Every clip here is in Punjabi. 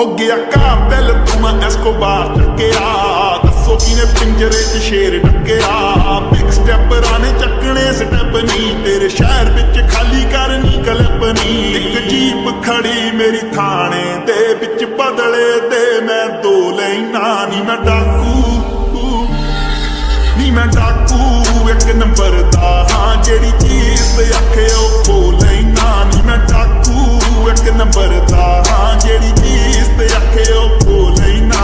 ਹੋ ਗਿਆ ਘਰ ਦਿਲ ਤੂੰ ਮੈਂ ਐਸਕੋਬਾਰ ਚੱਕਿਆ। ਦੱਸੋ ਕਿਨੇ ਪਿੰਜਰੇ 'ਚ ਸ਼ੇਰ ਡੱਕਿਆ। ਬਿਗ ਸਟੈਪਰਾਂ ਨੇ ਚੱਕਣੇ ਸਟੈਪ ਨੀ, ਤੇਰੇ ਸ਼ਹਿਰ ਵਿੱਚ ਖਾਲੀ ਕਰਨੀ ਕਲਿੱਪ ਨੀ। ਇੱਕ ਜੀਪ ਖੜੀ ਮੇਰੀ ਥਾਣੇ ਦੇ ਵਿੱਚ ਬਦਲੇ ਤੇ ਮੈਂ ਦੋ ਲੈਣਾ। ਨੀ ਮੈਂ ਡਾਕੂ ਨੀ ਮੈਂ ਡਾਕੂ ਇੱਕ ਨੰਬਰ ਦਾ ਹਾਂ, ਜਿਹੜੀ ਚੀਜ਼ ਤੇ ਆਖੇ ਉਹ ਖੋ ਲੈਣਾ। ਨੀ ਮੈਂ ਡਾਕੂ ਇੱਕ ਨੰਬਰ ਦਾ ਹਾਂ, ਜਿਹੜੀ ਚੀਜ਼ ਤੇ ਆਖੇ ਉਹ ਖੋ ਲੈਣਾ।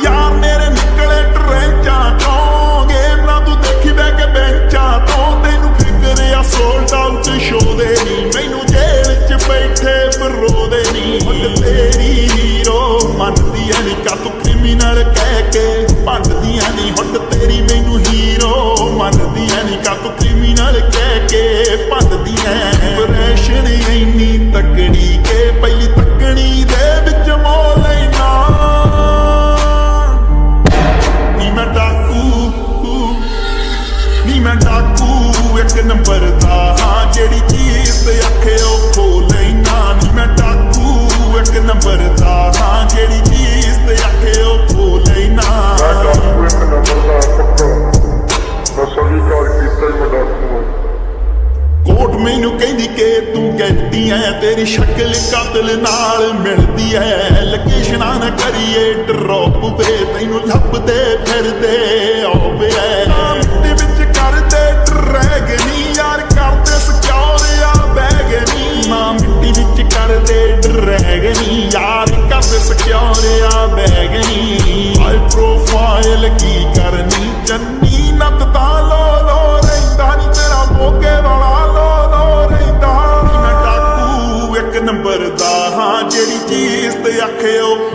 ਯਾਰ ਮੇਰੇ ਨਿਕਲੇ ਟਰੈਂਚਾਂ ਚੋਂ, ਗੇਮ ਨਾ ਤੂੰ ਦੇਖੀ ਬਹਿ ਕੇ ਬੈਂਚਾਂ ਤੋਂ। ਤੈਨੂੰ ਫਿਕਰ ਆ ਸੋਲਡ ਆਊਟ ਸ਼ੋ ਦੇ ਨੀ, ਮੈਨੂੰ ਜੇਲ੍ਹ 'ਚ ਬੈਠੇ ਬਰੋਦੇ ਨੀ। ਹੁਣ ਤੇਰੀ ਹੀਰੋ ਮੰਨਦੀਆਂ ਨੀ ਕਾ ਤੂੰ ਕ੍ਰਿਮੀਨਲ ਕਹਿ ਕੇ ਭੰਡਦੀਆਂ ਨੀ। ਹੁਣ ਤੇਰੀ ਮੈਨੂੰ ਹੀਰੋ ਮੰਨਦੀਆਂ ਨੀ ਕਾ ਤੂੰ ਕ੍ਰਿਮੀਨਲ ਕਹਿ ਕੇ ਭੰਡਦੀਆਂ। ਇੰਪਰੈਸ਼ਨ ਇੰਨੀ ਤਕੜੀ ਕੇ ਪਹਿਲੀ ਤੱਕਣੀ ਦੇ ਵਿੱਚ ਮੋਹ ਲੈਣਾ। ਨੀ ਮੈਂ ਡਾਕੂ ਇੱਕ ਨੰਬਰ ਦਾ ਹਾਂ, ਜਿਹੜੀ ਚੀਜ਼ ਤੇ ਆਖੇ ਉਹ ਖੋ ਲੈਣਾ। ਨੀ ਮੈਂ ਡਾਕੂ ਇੱਕ ਨੰਬਰ ਦਾ ਹਾਂ, ਜਿਹੜੀ ਚੀਜ਼ ਤੇ ਆਖੇ ਉਹ ਖੋ ਲੈਣਾ। ਮੈਂ ਡਾਕੂ ਇੱਕ ਨੰਬਰ ਦਾ ਪੱਕਾ, ਮੈਂ ਸਵੀਕਾਰ ਕੀਤਾ ਹੀ ਮੈਂ ਡਾਕੂ ਹਾਂ। ਕੋਟ ਮੈਨੂੰ ਕਹਿੰਦੀ ਕਿ ਤੂੰ ਕਹਿੰਦੀ ਐ, ਤੇਰੀ ਸ਼ਕਲ ਕਾਤਲ ਨਾਲ ਮਿਲਦੀ ਐ। ਲੋਕੇਸ਼ਨਾਂ ਨਾ ਕਰੀਏ ਡਰੋਪ ਵੇ, ਤੈਨੂੰ ਲੱਭਦੇ ਫਿਰਦੇ ਆਵੇ। ਦੇ ਵਿੱਚ ਕਰਦੇ ਡਰੈਗ ਨੀ ਯਾਰ, ਕਰਦੇ ਸਿਕਿਉਰ ਆ ਬੈਗ ਨੀ। ਮਾਂ ਮਿੱਟੀ ਵਿੱਚ ਕਰਦੇ ਡਰੈਗ ਨੀ ਯਾਰ, ਕਰਦੇ ਸਿਕਿਉਰ ਆ ਬੈਗ ਨੀ। ਹਾਈ ਪ੍ਰੋਫਾਈਲ ਕੀ ਕਰਨੀ ਜੰਨੀ, ਨੱਤ ਤਾਂ ਲੋ ਰਹਿੰਦਾ ਨੀ ਤੇਰਾ ਮੋਗੇ ਵਾਲਾ ਲੋ ਰਹਿੰਦਾ। ਮੈਂ ਡਾਕੂ ਇੱਕ ਨੰਬਰ ਦਾ ਹਾਂ, ਜਿਹੜੀ ਚੀਜ਼ ਤੇ ਆਖੇ ਉਹ